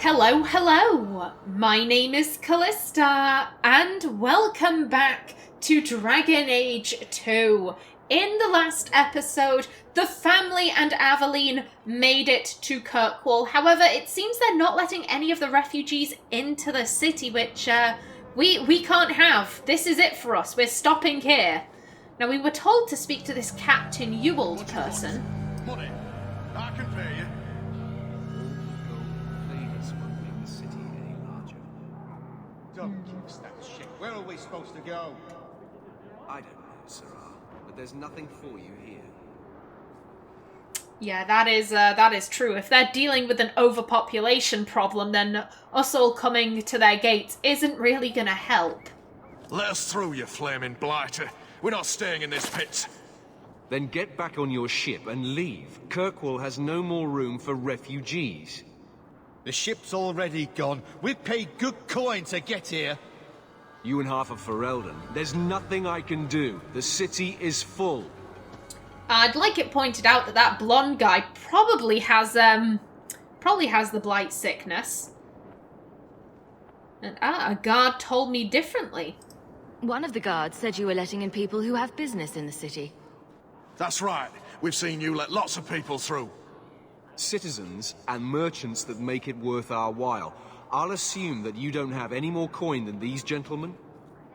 Hello, hello! My name is Callista, and welcome back to Dragon Age 2. In the last episode, the family and Aveline made it to Kirkwall. However, it seems they're not letting any of the refugees into the city, which we can't have. This is it for us. We're stopping here. Now, we were told to speak to this Captain Ewald person. Money. I can pay you. Don't use that shit. Where are we supposed to go? I don't know, Sarah, but there's nothing for you here. Yeah, that is true. If they're dealing with an overpopulation problem, then us all coming to their gates isn't really gonna help. Let us through, you flaming blighter. We're not staying in this pit. Then get back on your ship and leave. Kirkwall has no more room for refugees. The ship's already gone. We've paid good coin to get here. You and half of Ferelden. There's nothing I can do. The city is full. I'd like it pointed out that that blonde guy probably has the blight sickness. And a guard told me differently. One of the guards said you were letting in people who have business in the city. That's right. We've seen you let lots of people through. Citizens and merchants that make it worth our while. I'll assume that you don't have any more coin than these gentlemen.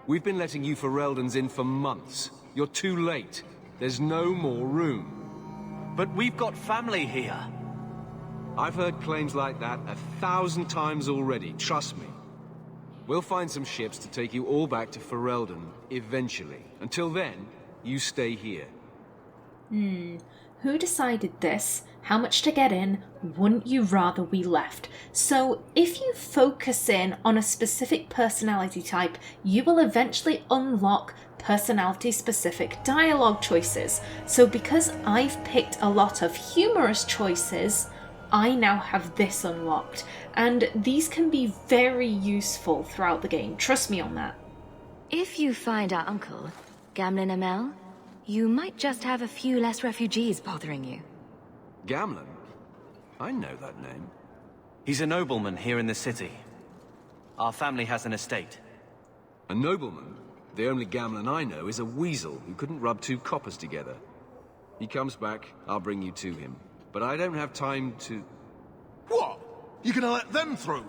We've been letting you Fereldans in for months. You're too late. There's no more room. But we've got family here. I've heard claims like that 1,000 times already, trust me. We'll find some ships to take you all back to Ferelden, eventually. Until then, you stay here. Who decided this? How much to get in? Wouldn't you rather we left? So, if you focus in on a specific personality type, you will eventually unlock personality-specific dialogue choices. So because I've picked a lot of humorous choices, I now have this unlocked. And these can be very useful throughout the game. Trust me on that. If you find our uncle, Gamlen Amel, you might just have a few less refugees bothering you. Gamlen? I know that name. He's a nobleman here in the city. Our family has an estate. A nobleman? The only Gamlen I know is a weasel who couldn't rub two coppers together. He comes back, I'll bring you to him. But I don't have time to... What? You gonna let them through?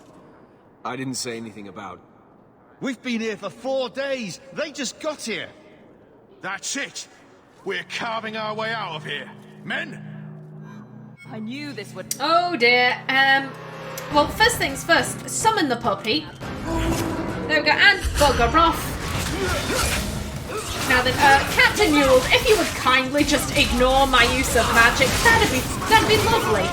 I didn't say anything about... We've been here for 4 days. They just got here. That's it. We're carving our way out of here. Men? I knew this would... Oh dear. Well, first things first, summon the puppy. There we go, and bugger off. Now then, Captain Ewald, if you would kindly just ignore my use of magic, that'd be lovely.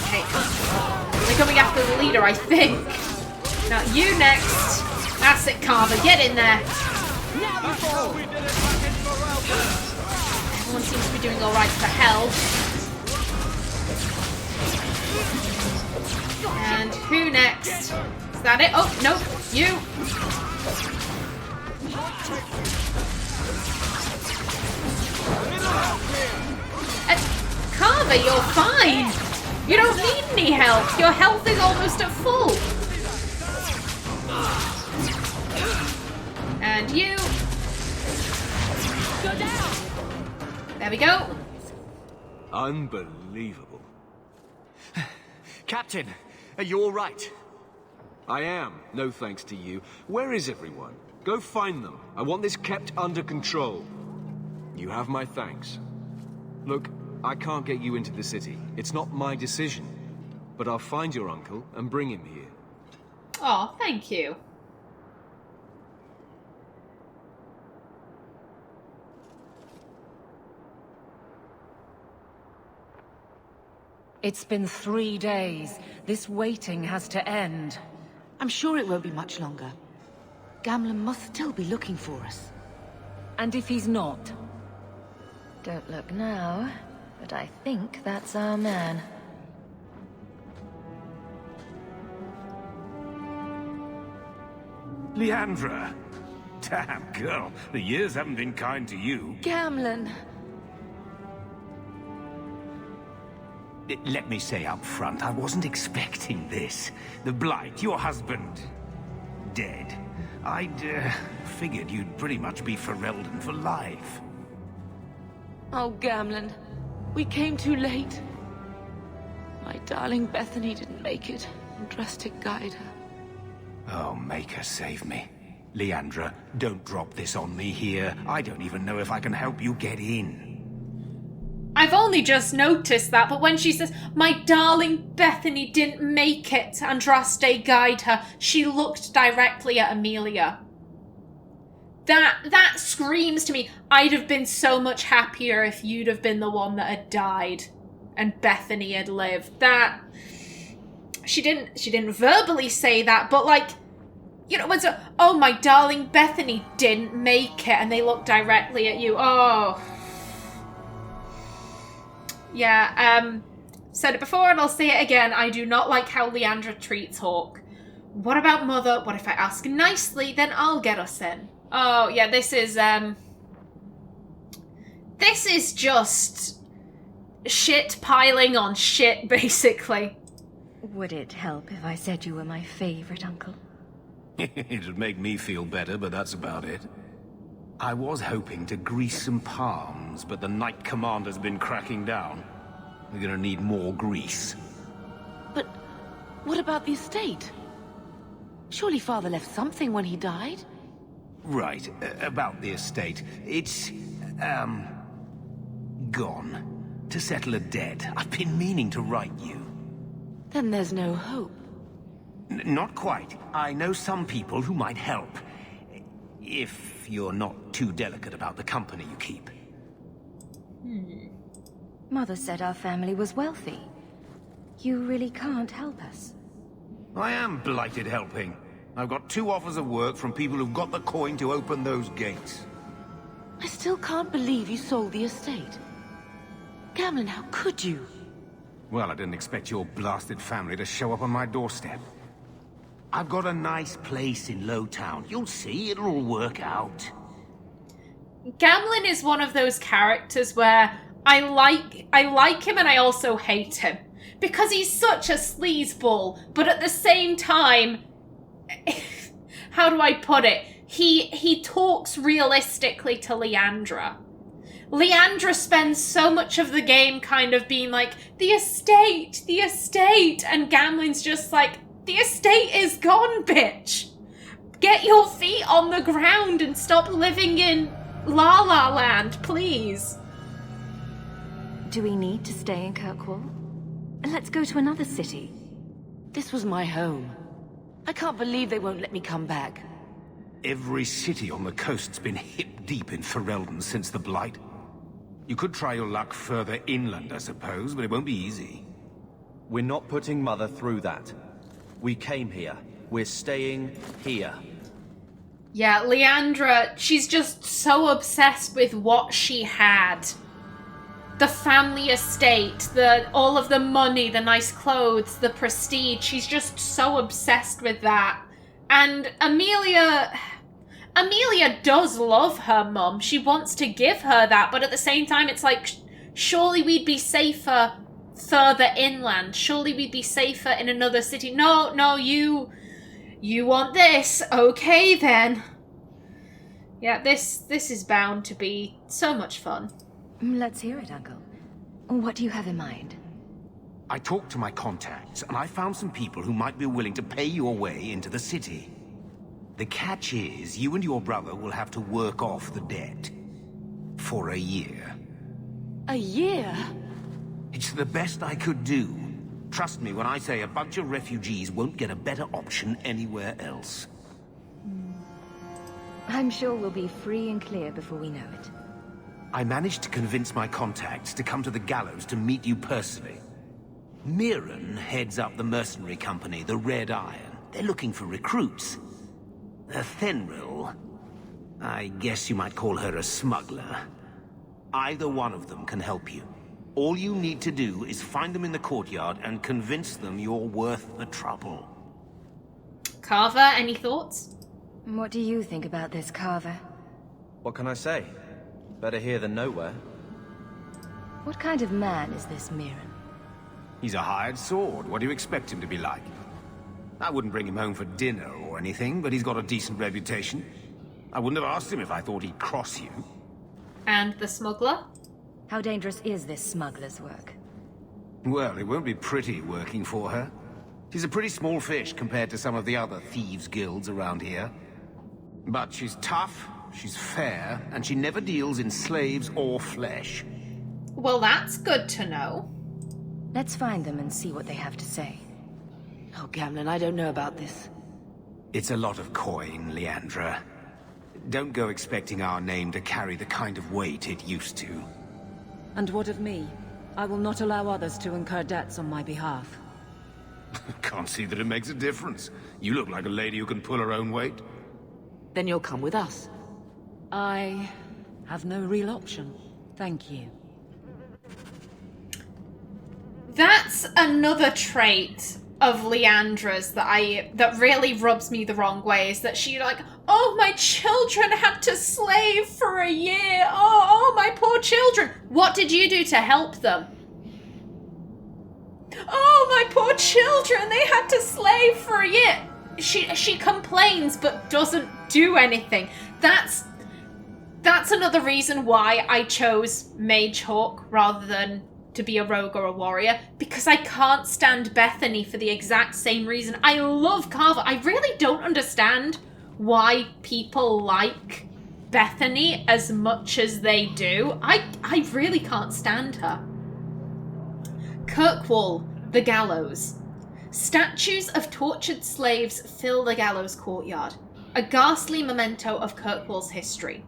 Okay, they're coming after the leader, I think. Now, you next. That's it, Carver, get in there. Everyone seems to be doing alright for health. And who next? Is that it? Oh, no, you. Carver, you're fine. You don't need any help. Your health is almost at full. And you. Go down. There we go. Unbelievable. Captain, are you all right? I am, no thanks to you. Where is everyone? Go find them. I want this kept under control. You have my thanks. Look, I can't get you into the city. It's not my decision. But I'll find your uncle and bring him here. Oh, thank you. It's been 3 days. This waiting has to end. I'm sure it won't be much longer. Gamlen must still be looking for us. And if he's not? Don't look now, but I think that's our man. Leandra! Damn, girl, the years haven't been kind to you. Gamlen! Let me say up front, I wasn't expecting this. The Blight, your husband, dead. I'd figured you'd pretty much be Ferelden for life. Oh, Gamlen. We came too late. My darling Bethany didn't make it, and Dress to guide her. Oh, make her save me. Leandra, don't drop this on me here. I don't even know if I can help you get in. I've only just noticed that, but when she says, my darling Bethany didn't make it, Andraste guide her, she looked directly at Amelia. That screams to me, I'd have been so much happier if you'd have been the one that had died and Bethany had lived. That she didn't verbally say that, but like, you know, when so, oh, my darling Bethany didn't make it, and they look directly at you. Oh. Yeah, said it before and I'll say it again. I do not like how Leandra treats Hawke. What about Mother? What if I ask nicely? Then I'll get us in. Oh, yeah, this is just shit piling on shit, basically. Would it help if I said you were my favorite uncle? It'd make me feel better, but that's about it. I was hoping to grease some palms, but the Knight Commander's been cracking down. We're gonna need more grease. But what about the estate? Surely Father left something when he died? Right, about the estate. It's, gone. To settle a debt. I've been meaning to write you. Then there's no hope. Not quite. I know some people who might help. If you're not too delicate about the company you keep. Mother said our family was wealthy. You really can't help us. I am blighted helping. I've got 2 offers of work from people who've got the coin to open those gates. I still can't believe you sold the estate. Gamlen, how could you? Well, I didn't expect your blasted family to show up on my doorstep. I've got a nice place in Lowtown. You'll see, it'll all work out. Gamlen is one of those characters where I like him and I also hate him. Because he's such a sleazeball, but at the same time, how do I put it? He talks realistically to Leandra. Leandra spends so much of the game kind of being like, the estate, and Gamlen's just like, the estate is gone, bitch. Get your feet on the ground and stop living in La La Land, please. Do we need to stay in Kirkwall? Let's go to another city. This was my home. I can't believe they won't let me come back. Every city on the coast's been hip-deep in Ferelden since the Blight. You could try your luck further inland, I suppose, but it won't be easy. We're not putting Mother through that. We came here. We're staying here. Yeah, Leandra, she's just so obsessed with what she had. The family estate, all of the money, the nice clothes, the prestige. She's just so obsessed with that. And Amelia does love her mum. She wants to give her that, but at the same time, it's like, surely we'd be safer further inland. Surely we'd be safer in another city. No, you want this. Okay, then. Yeah, this is bound to be so much fun. Let's hear it, Uncle. What do you have in mind? I talked to my contacts, and I found some people who might be willing to pay your way into the city. The catch is, you and your brother will have to work off the debt. For a year. A year? It's the best I could do. Trust me when I say a bunch of refugees won't get a better option anywhere else. I'm sure we'll be free and clear before we know it. I managed to convince my contacts to come to the gallows to meet you personally. Mirren heads up the mercenary company, the Red Iron. They're looking for recruits. Fenrir, I guess you might call her a smuggler. Either one of them can help you. All you need to do is find them in the courtyard and convince them you're worth the trouble. Carver, any thoughts? What do you think about this, Carver? What can I say? Better here than nowhere. What kind of man is this Mirren? He's a hired sword. What do you expect him to be like? I wouldn't bring him home for dinner or anything, but he's got a decent reputation. I wouldn't have asked him if I thought he'd cross you. And the smuggler? How dangerous is this smuggler's work? Well, it won't be pretty working for her. She's a pretty small fish compared to some of the other thieves' guilds around here. But she's tough, she's fair, and she never deals in slaves or flesh. Well, that's good to know. Let's find them and see what they have to say. Oh, Gamlen, I don't know about this. It's a lot of coin, Leandra. Don't go expecting our name to carry the kind of weight it used to. And what of me? I will not allow others to incur debts on my behalf. Can't see that it makes a difference. You look like a lady who can pull her own weight. Then you'll come with us. I have no real option. Thank you. That's another trait of Leandra's that really rubs me the wrong way, is that she like, oh, my children had to slave for a year. Oh, my poor children. What did you do to help them? Oh, my poor children, they had to slave for a year. She complains but doesn't do anything. That's another reason why I chose Mage Hawk rather than to be a rogue or a warrior, because I can't stand Bethany for the exact same reason. I love Carver. I really don't understand why people like Bethany as much as they do. I really can't stand her. Kirkwall, the gallows. Statues of tortured slaves fill the gallows courtyard, a ghastly memento of Kirkwall's history.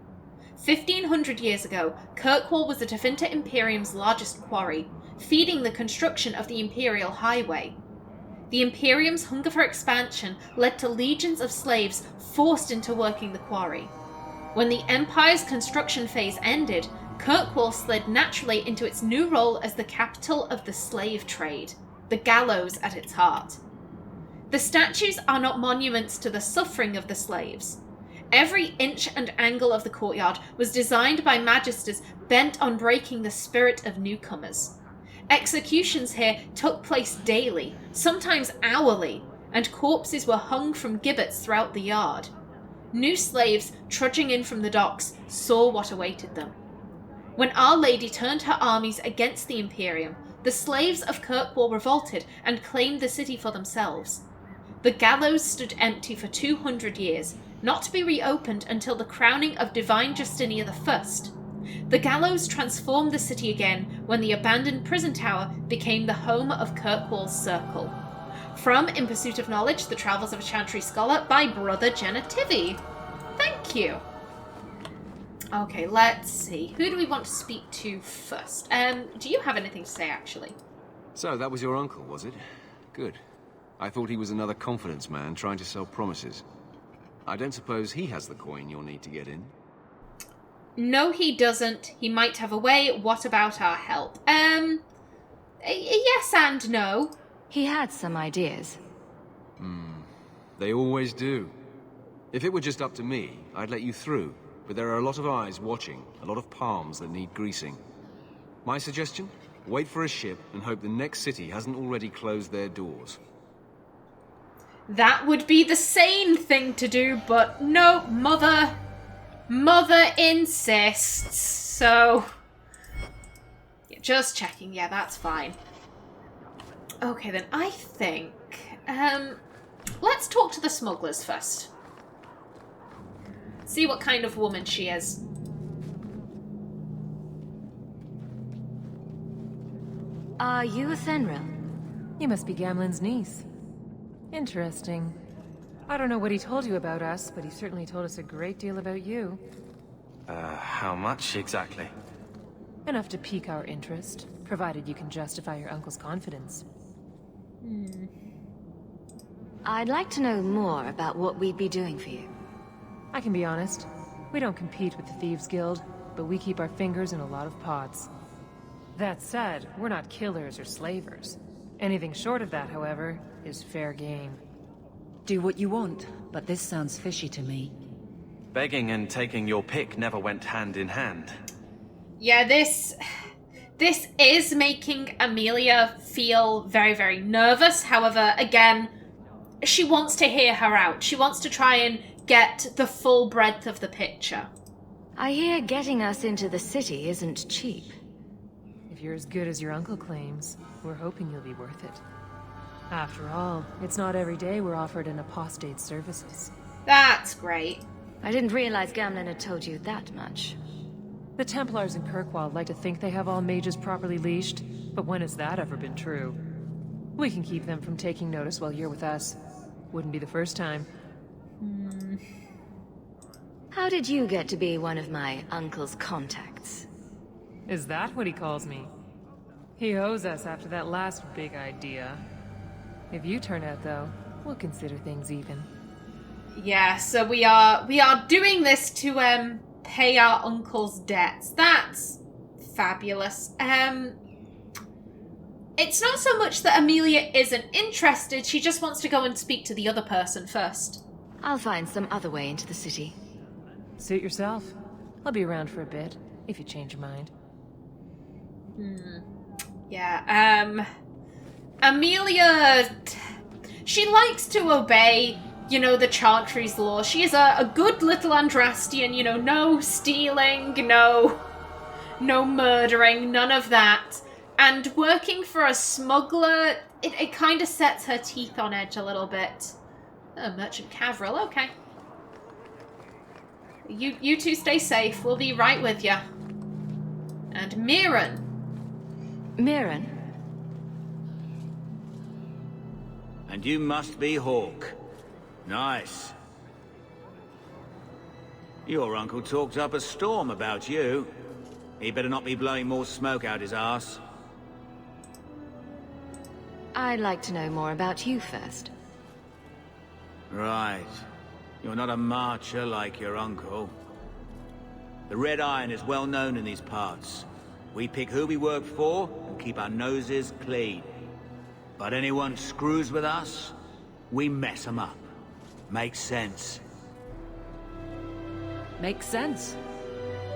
1,500 years ago, Kirkwall was the Tevinter Imperium's largest quarry, feeding the construction of the Imperial Highway. The Imperium's hunger for expansion led to legions of slaves forced into working the quarry. When the Empire's construction phase ended, Kirkwall slid naturally into its new role as the capital of the slave trade, the gallows at its heart. The statues are not monuments to the suffering of the slaves. Every inch and angle of the courtyard was designed by magisters bent on breaking the spirit of newcomers. Executions here took place daily, sometimes hourly, and corpses were hung from gibbets throughout the yard. New slaves trudging in from the docks saw what awaited them. When Our Lady turned her armies against the Imperium, the slaves of Kirkwall revolted and claimed the city for themselves. The gallows stood empty for 200 years, not to be reopened until the crowning of Divine Justinia I. The gallows transformed the city again when the abandoned prison tower became the home of Kirkwall's Circle. From In Pursuit of Knowledge, The Travels of a Chantry Scholar by Brother Genitivi. Thank you. Okay, let's see. Who do we want to speak to first? Do you have anything to say, actually? So, that was your uncle, was it? Good. I thought he was another confidence man trying to sell promises. I don't suppose he has the coin you'll need to get in. No, he doesn't. He might have a way. What about our help? Yes and no. He had some ideas. They always do. If it were just up to me, I'd let you through. But there are a lot of eyes watching, a lot of palms that need greasing. My suggestion? Wait for a ship and hope the next city hasn't already closed their doors. That would be the sane thing to do, but no, Mother insists, so... Yeah, just checking, yeah, that's fine. Okay then, I think... let's talk to the smugglers first. See what kind of woman she is. Are you a Fenrir? You must be Gamlen's niece. Interesting. I don't know what he told you about us, but he certainly told us a great deal about you. How much exactly? Enough to pique our interest, provided you can justify your uncle's confidence. I'd like to know more about what we'd be doing for you. I can be honest. We don't compete with the Thieves Guild, but we keep our fingers in a lot of pots. That said, we're not killers or slavers. Anything short of that, however, is fair game. Do what you want, but this sounds fishy to me. Begging and taking your pick never went hand in hand. Yeah, this This is making Amelia feel very, very nervous. However, again, she wants to hear her out. She wants to try and get the full breadth of the picture. I hear getting us into the city isn't cheap. If you're as good as your uncle claims, we're hoping you'll be worth it. After all, it's not every day we're offered an apostate's services. That's great. I didn't realize Gamlen had told you that much. The Templars in Kirkwall like to think they have all mages properly leashed, but when has that ever been true? We can keep them from taking notice while you're with us. Wouldn't be the first time. How did you get to be one of my uncle's contacts? Is that what he calls me? He owes us after that last big idea. If you turn out, though, we'll consider things even. Yeah, so we are doing this to pay our uncle's debts. That's fabulous. It's not so much that Amelia isn't interested, she just wants to go and speak to the other person first. I'll find some other way into the city. Suit yourself. I'll be around for a bit, if you change your mind. Yeah, Amelia, she likes to obey, you know, the Chantry's law. She is a good little Andrastian, you know, no stealing, no murdering, none of that. And working for a smuggler, it kind of sets her teeth on edge a little bit. Merchant Cavril, okay. You two stay safe, we'll be right with you. And Mirren. Mirren? And you must be Hawk. Nice. Your uncle talked up a storm about you. He better not be blowing more smoke out his arse. I'd like to know more about you first. Right. You're not a marcher like your uncle. The Red Iron is well known in these parts. We pick who we work for and keep our noses clean. But anyone screws with us, we mess them up. Makes sense. Makes sense.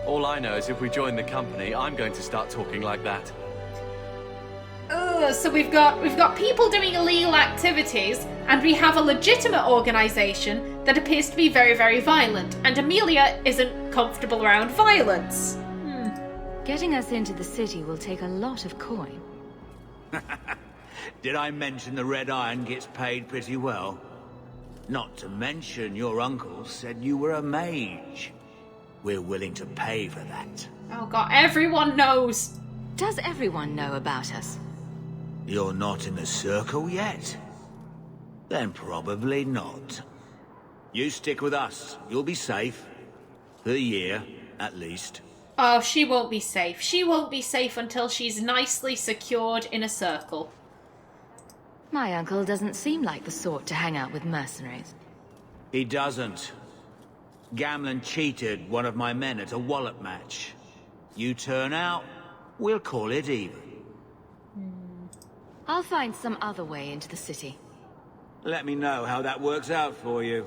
All I know is if we join the company, I'm going to start talking like that. So we've got people doing illegal activities, and we have a legitimate organisation that appears to be very, very violent, and Amelia isn't comfortable around violence. Getting us into the city will take a lot of coin. Did I mention the Red Iron gets paid pretty well? Not to mention your uncle said you were a mage. We're willing to pay for that. Oh god, everyone knows. Does everyone know about us? You're not in the circle yet? Then probably not. You stick with us. You'll be safe. For a year, at least. Oh, she won't be safe. She won't be safe until she's nicely secured in a circle. My uncle doesn't seem like the sort to hang out with mercenaries. He doesn't. Gamlen cheated one of my men at a wallet match. You turn out, we'll call it even. I'll find some other way into the city. Let me know how that works out for you.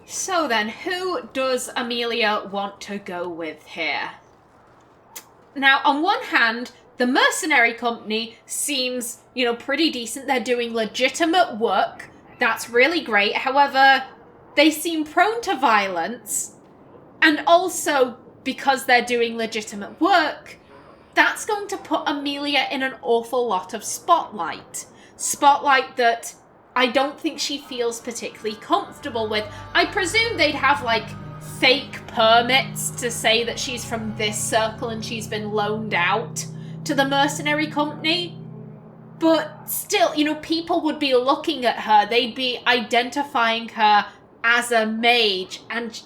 So then, who does Amelia want to go with here? Now, on one hand, the mercenary company seems, you know, pretty decent. They're doing legitimate work. That's really great. However, they seem prone to violence. And also, because they're doing legitimate work, that's going to put Amelia in an awful lot of spotlight. Spotlight that I don't think she feels particularly comfortable with. I presume they'd have, like, fake permits to say that she's from this circle and she's been loaned out to the mercenary company. But still, you know, people would be looking at her. They'd be identifying her as a mage. And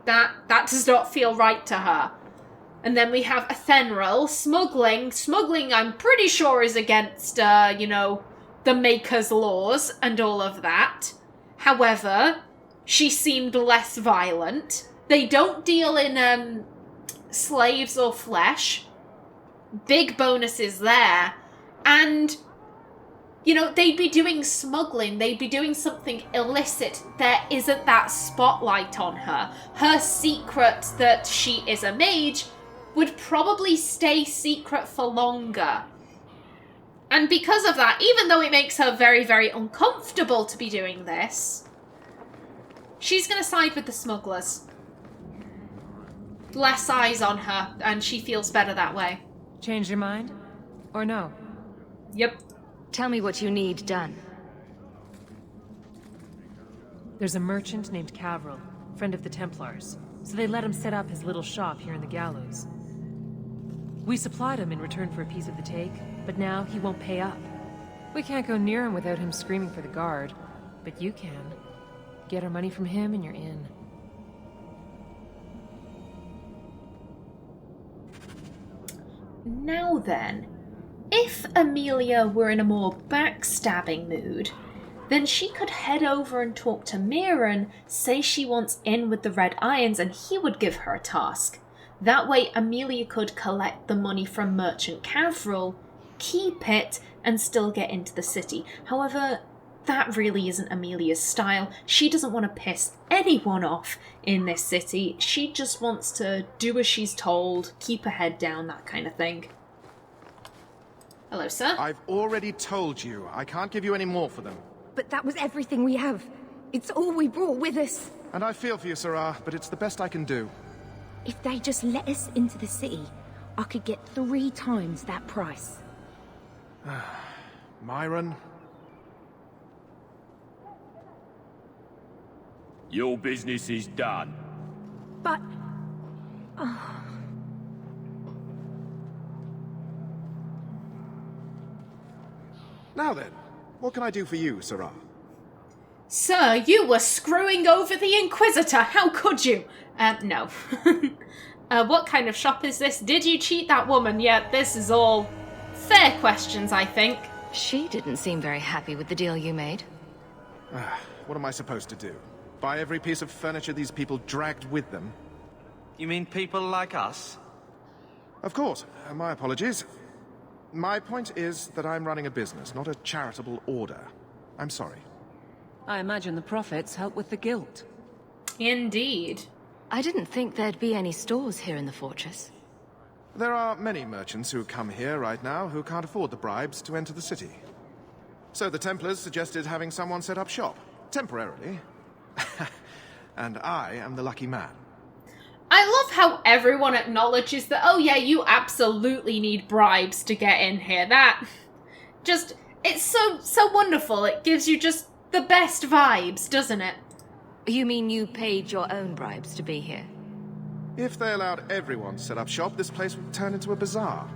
that does not feel right to her. And then we have Athenril, smuggling. Smuggling, I'm pretty sure, is against, you know, the Maker's laws and all of that. However, she seemed less violent. They don't deal in slaves or flesh. Big bonuses there. And, you know, they'd be doing smuggling. They'd be doing something illicit. There isn't that spotlight on her. Her secret that she is a mage would probably stay secret for longer. And because of that, even though it makes her very, very uncomfortable to be doing this, she's going to side with the smugglers. Less eyes on her, and she feels better that way. Change your mind? Or no? Yep. Tell me what you need done. There's a merchant named Cavril, friend of the Templars, so they let him set up his little shop here in the Gallows. We supplied him in return for a piece of the take, but now he won't pay up. We can't go near him without him screaming for the guard, but you can. Get our money from him and you're in. Now then, if Amelia were in a more backstabbing mood, then she could head over and talk to Mirren, say she wants in with the Red Irons, and he would give her a task. That way Amelia could collect the money from Merchant Cavril, keep it, and still get into the city. However, that really isn't Amelia's style. She doesn't want to piss anyone off in this city. She just wants to do as she's told, keep her head down, that kind of thing. Hello, sir. I've already told you. I can't give you any more for them. But that was everything we have. It's all we brought with us. And I feel for you, Sarah, but it's the best I can do. If they just let us into the city, I could get 3 times that price. Myron? Your business is done. But... Now then, what can I do for you, Sarah? Sir, you were screwing over the Inquisitor. How could you? No. What kind of shop is this? Did you cheat that woman? Yeah, this is all fair questions, I think. She didn't seem very happy with the deal you made. What am I supposed to do? Buy every piece of furniture these people dragged with them? You mean people like us? Of course. My apologies. My point is that I'm running a business, not a charitable order. I'm sorry. I imagine the profits help with the guilt. Indeed. I didn't think there'd be any stores here in the fortress. There are many merchants who come here right now who can't afford the bribes to enter the city. So the Templars suggested having someone set up shop, temporarily. And I am the lucky man. I love how everyone acknowledges that, oh yeah, you absolutely need bribes to get in here. That just, it's so wonderful. It gives you just the best vibes, doesn't it? You mean you paid your own bribes to be here? If they allowed everyone to set up shop, this place would turn into a bazaar.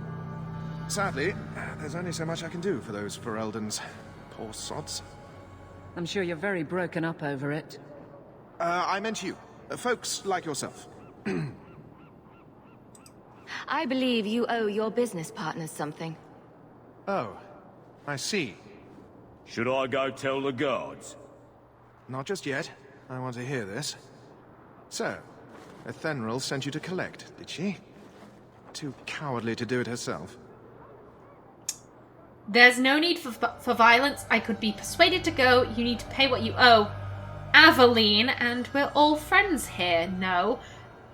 Sadly, there's only so much I can do for those Fereldans. Poor sods. I'm sure you're very broken up over it. I meant you. Folks like yourself. I believe you owe your business partners something. Oh, I see. Should I go tell the guards? Not just yet. I want to hear this. So, Ethenril sent you to collect, did she? Too cowardly to do it herself. There's no need for violence. I could be persuaded to go. You need to pay what you owe. Aveline, and we're all friends here. No.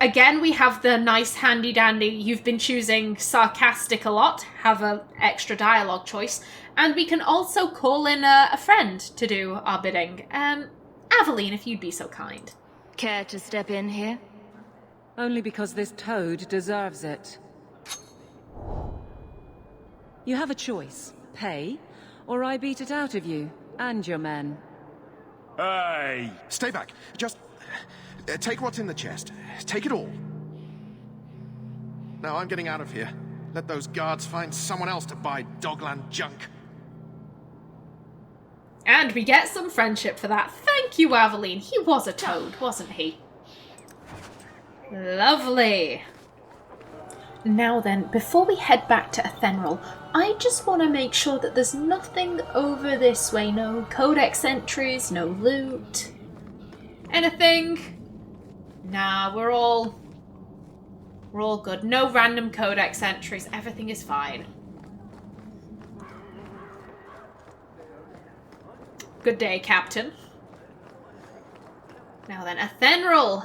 Again, we have the nice handy-dandy, you've been choosing sarcastic a lot, have an extra dialogue choice, and we can also call in a friend to do our bidding. Aveline, if you'd be so kind. Care to step in here? Only because this toad deserves it. You have a choice. Pay, or I beat it out of you, and your men. Hey! Stay back. Just take what's in the chest. Take it all. Now I'm getting out of here. Let those guards find someone else to buy Dogland junk. And we get some friendship for that. Thank you, Aveline. He was a toad, wasn't he? Lovely. Now then, before we head back to Ethenril, I just want to make sure that there's nothing over this way. No codex entries, no loot. Anything? Nah, we're all good. No random codex entries. Everything is fine. Good day, Captain. Now then, Ethenril.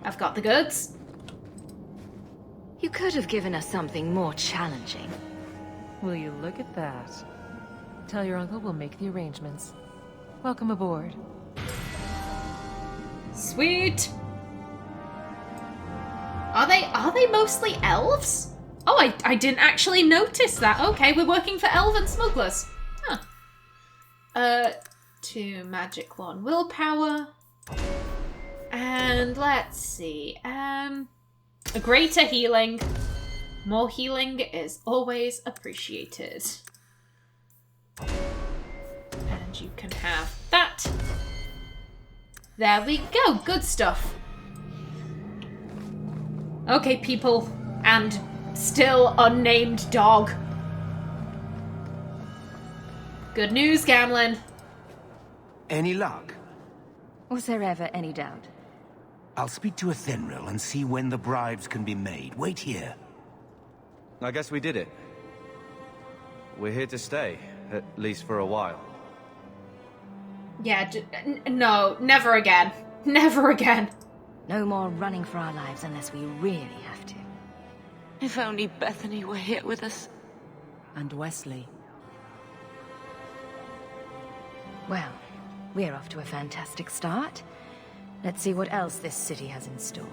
I've got the goods. You could have given us something more challenging. Will you look at that? Tell your uncle we'll make the arrangements. Welcome aboard. Sweet. Are they mostly elves? Oh, I didn't actually notice that. Okay, we're working for elven smugglers. Huh. 2 magic, 1 willpower. And let's see. A greater healing. More healing is always appreciated. And you can have that. There we go. Good stuff. Okay, people. And still unnamed dog. Good news, Gamlen. Any luck? Was there ever any doubt? I'll speak to Athenril and see when the bribes can be made. Wait here. I guess we did it. We're here to stay, at least for a while. Yeah, no, never again. Never again. No more running for our lives unless we really have to. If only Bethany were here with us. And Wesley. Well, we're off to a fantastic start. Let's see what else this city has in store.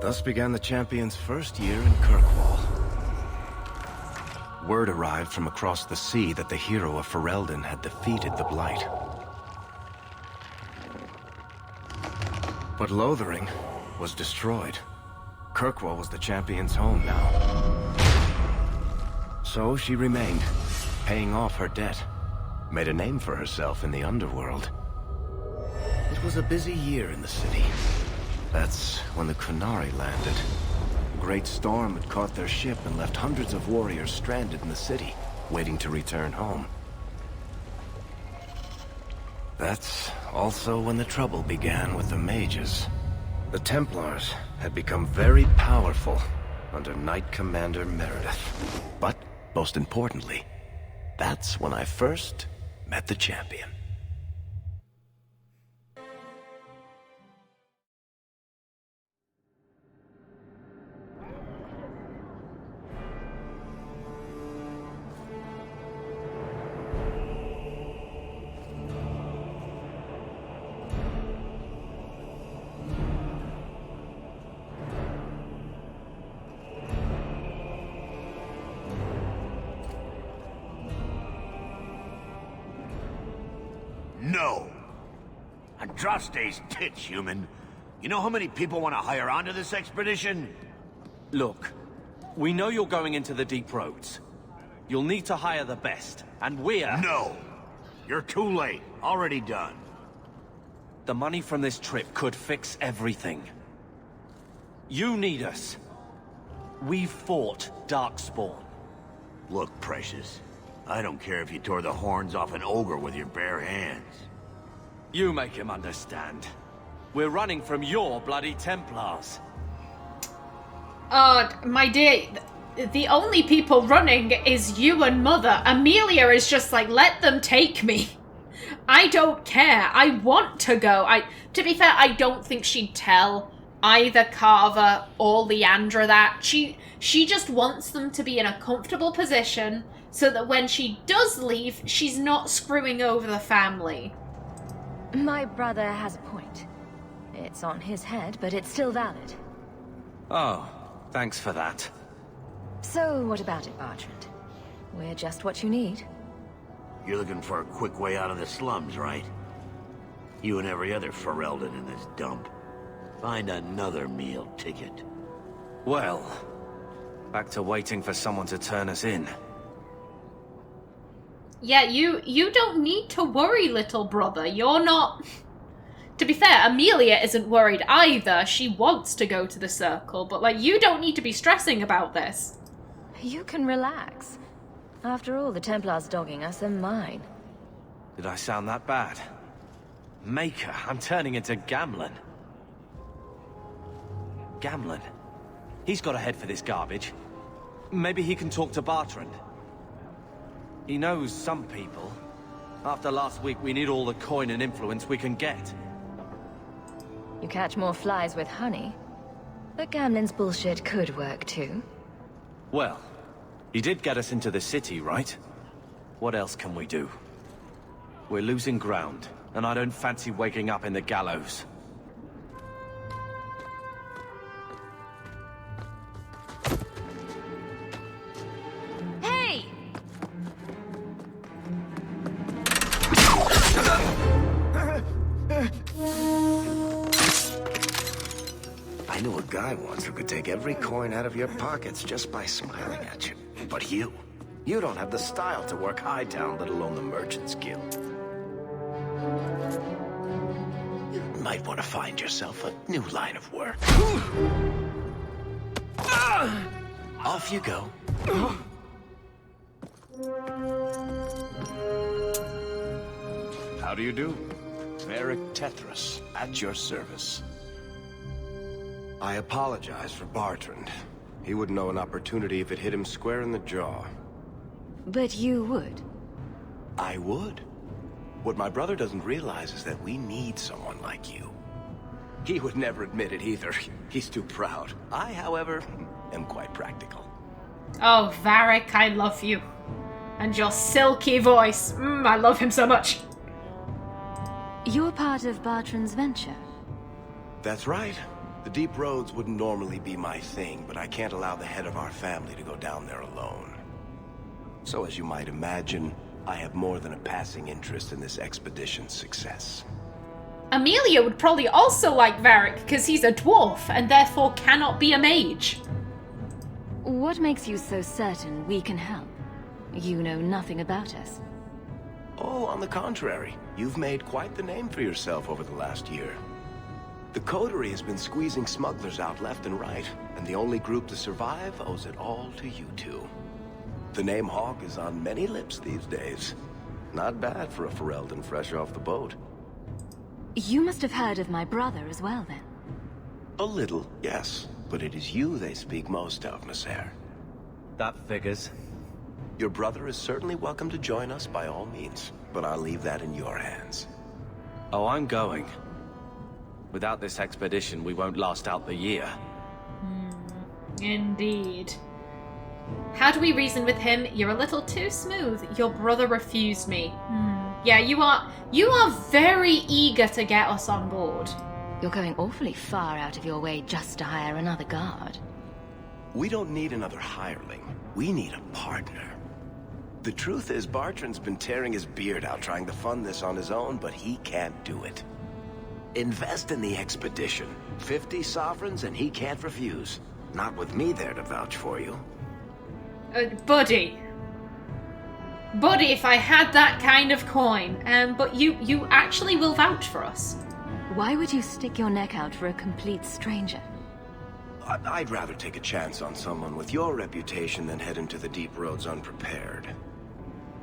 Thus began the champion's first year in Kirkwall. Word arrived from across the sea that the hero of Ferelden had defeated the Blight. But Lothering was destroyed. Kirkwall was the champion's home now. So she remained, paying off her debt. Made a name for herself in the underworld. It was a busy year in the city. That's when the Kunari landed. A great storm had caught their ship and left hundreds of warriors stranded in the city, waiting to return home. That's also when the trouble began with the mages. The Templars had become very powerful under Knight Commander Meredith. But, most importantly, that's when I first met the champion. No. Andraste's tits, human. You know how many people want to hire onto this expedition? Look, we know you're going into the deep roads. You'll need to hire the best, and we're... No. You're too late. Already done. The money from this trip could fix everything. You need us. We fought Darkspawn. Look, Precious. I don't care if you tore the horns off an ogre with your bare hands. You make him understand. We're running from your bloody Templars. My dear, the only people running is you and Mother. Amelia is just like, let them take me. I don't care. I want to go. To be fair, I don't think she'd tell either Carver or Leandra that. She just wants them to be in a comfortable position so that when she does leave, she's not screwing over the family. My brother has a point. It's on his head, but it's still valid. Oh, thanks for that. So, what about it, Bertrand? We're just what you need. You're looking for a quick way out of the slums, right? You and every other Ferelden in this dump. Find another meal ticket. Well, back to waiting for someone to turn us in. Yeah, you don't need to worry, little brother. You're not... To be fair, Amelia isn't worried either. She wants to go to the circle, but, like, you don't need to be stressing about this. You can relax. After all, the Templars dogging us are mine. Did I sound that bad? Maker, I'm turning into Gamlen. Gamlen? He's got a head for this garbage. Maybe he can talk to Bertrand. He knows some people. After last week, we need all the coin and influence we can get. You catch more flies with honey. But Gamlen's bullshit could work too. Well, he did get us into the city, right? What else can we do? We're losing ground, and I don't fancy waking up in the gallows. Hey! I knew a guy once who could take every coin out of your pockets just by smiling at you. But you don't have the style to work Hightown, let alone the Merchants Guild. You might want to find yourself a new line of work. Off you go. How do you do? Varric Tetris, at your service. I apologize for Bartrand. He wouldn't know an opportunity if it hit him square in the jaw. But you would. I would. What my brother doesn't realize is that we need someone like you. He would never admit it either. He's too proud. I, however, am quite practical. Oh, Varric, I love you. And your silky voice. I love him so much. You're part of Bartrand's venture. That's right. The deep roads wouldn't normally be my thing, but I can't allow the head of our family to go down there alone. So as you might imagine, I have more than a passing interest in this expedition's success. Amelia would probably also like Varric because he's a dwarf and therefore cannot be a mage. What makes you so certain we can help? You know nothing about us. Oh, on the contrary. You've made quite the name for yourself over the last year. The Coterie has been squeezing smugglers out left and right, and the only group to survive owes it all to you two. The name Hawk is on many lips these days. Not bad for a Ferelden fresh off the boat. You must have heard of my brother as well, then. A little, yes. But it is you they speak most of, Monsieur. That figures. Your brother is certainly welcome to join us by all means, but I'll leave that in your hands. Oh, I'm going. Without this expedition, we won't last out the year. Indeed. How do we reason with him? You're a little too smooth. Your brother refused me. Yeah, you are very eager to get us on board. You're going awfully far out of your way just to hire another guard. We don't need another hireling. We need a partner. The truth is, Bartrand's been tearing his beard out trying to fund this on his own, but he can't do it. Invest in the expedition. 50 sovereigns and he can't refuse. Not with me there to vouch for you. Buddy, if I had that kind of coin. But you actually will vouch for us. Why would you stick your neck out for a complete stranger? I'd rather take a chance on someone with your reputation than head into the deep roads unprepared.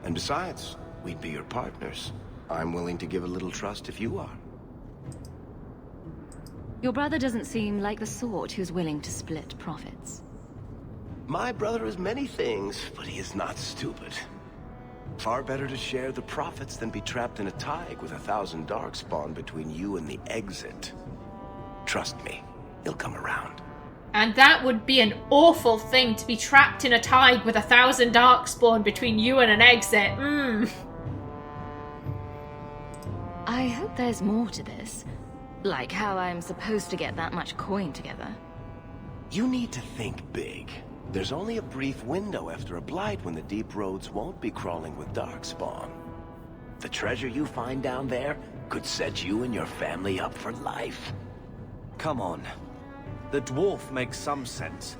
And besides, we'd be your partners. I'm willing to give a little trust if you are. Your brother doesn't seem like the sort who's willing to split profits. My brother is many things, but he is not stupid. Far better to share the profits than be trapped in a tide with 1,000 darkspawn between you and the exit. Trust me, he'll come around. And that would be an awful thing, to be trapped in a tide with 1,000 darkspawn between you and an exit. I hope there's more to this. Like how I'm supposed to get that much coin together. You need to think big. There's only a brief window after a blight when the deep roads won't be crawling with darkspawn. The treasure you find down there could set you and your family up for life. Come on. The dwarf makes some sense.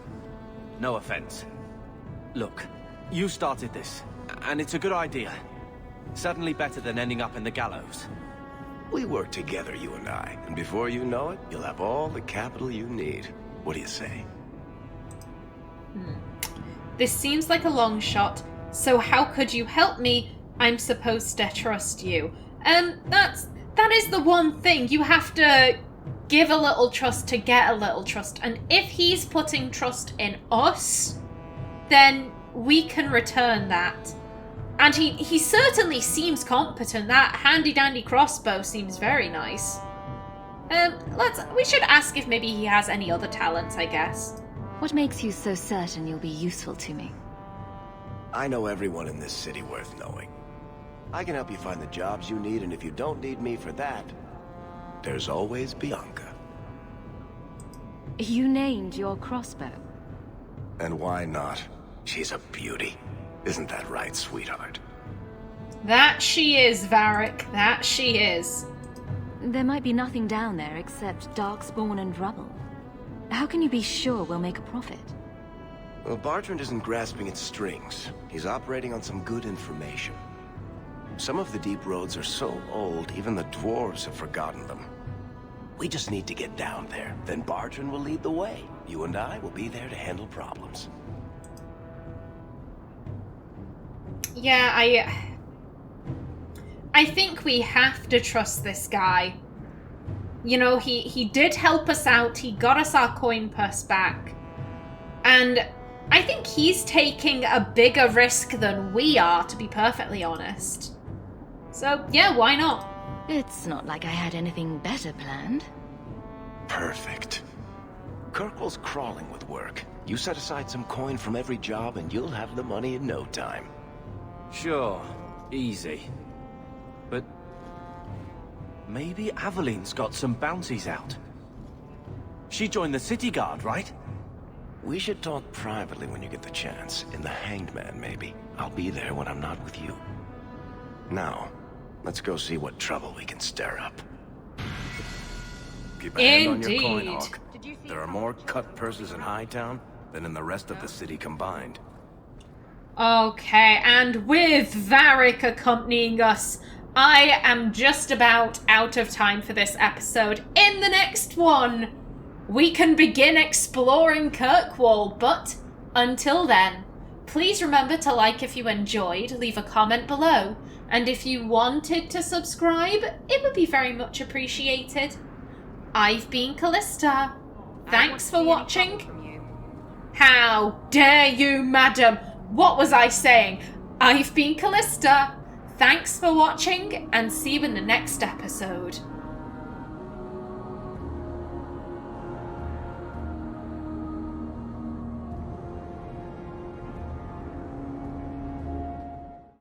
No offense. Look, you started this, and it's a good idea. Certainly better than ending up in the gallows. We work together, you and I, and before you know it, you'll have all the capital you need. What do you say? This seems like a long shot, so how could you help me? I'm supposed to trust you. That is the one thing. You have to give a little trust to get a little trust, and if he's putting trust in us, then we can return that. And he certainly seems competent. That handy-dandy crossbow seems very nice. We should ask if maybe he has any other talents, I guess. What makes you so certain you'll be useful to me? I know everyone in this city worth knowing. I can help you find the jobs you need, and if you don't need me for that, there's always Bianca. You named your crossbow. And why not? She's a beauty. Isn't that right, sweetheart? That she is, Varric. That she is. There might be nothing down there except darkspawn and rubble. How can you be sure we'll make a profit? Well, Bartrand isn't grasping at strings. He's operating on some good information. Some of the deep roads are so old, even the dwarves have forgotten them. We just need to get down there. Then Bartrand will lead the way. You and I will be there to handle problems. Yeah, I think we have to trust this guy. You know, he did help us out. He got us our coin purse back. And I think he's taking a bigger risk than we are, to be perfectly honest. So, yeah, why not? It's not like I had anything better planned. Perfect. Kirkwall's crawling with work. You set aside some coin from every job and you'll have the money in no time. Sure, easy. But maybe Aveline's got some bounties out. She joined the city guard, right? We should talk privately when you get the chance. In the Hanged Man, maybe. I'll be there when I'm not with you. Now, let's go see what trouble we can stir up. Keep a hand on your coin, Hawk. There are more cut purses in Hightown than in the rest of the city combined. Okay, and with Varric accompanying us, I am just about out of time for this episode. In the next one, we can begin exploring Kirkwall, but until then, please remember to like if you enjoyed, leave a comment below, and if you wanted to subscribe, it would be very much appreciated. I've been Kallista. Thanks for watching. How dare you, madam? What was I saying? I've been Kallista. Thanks for watching, and see you in the next episode.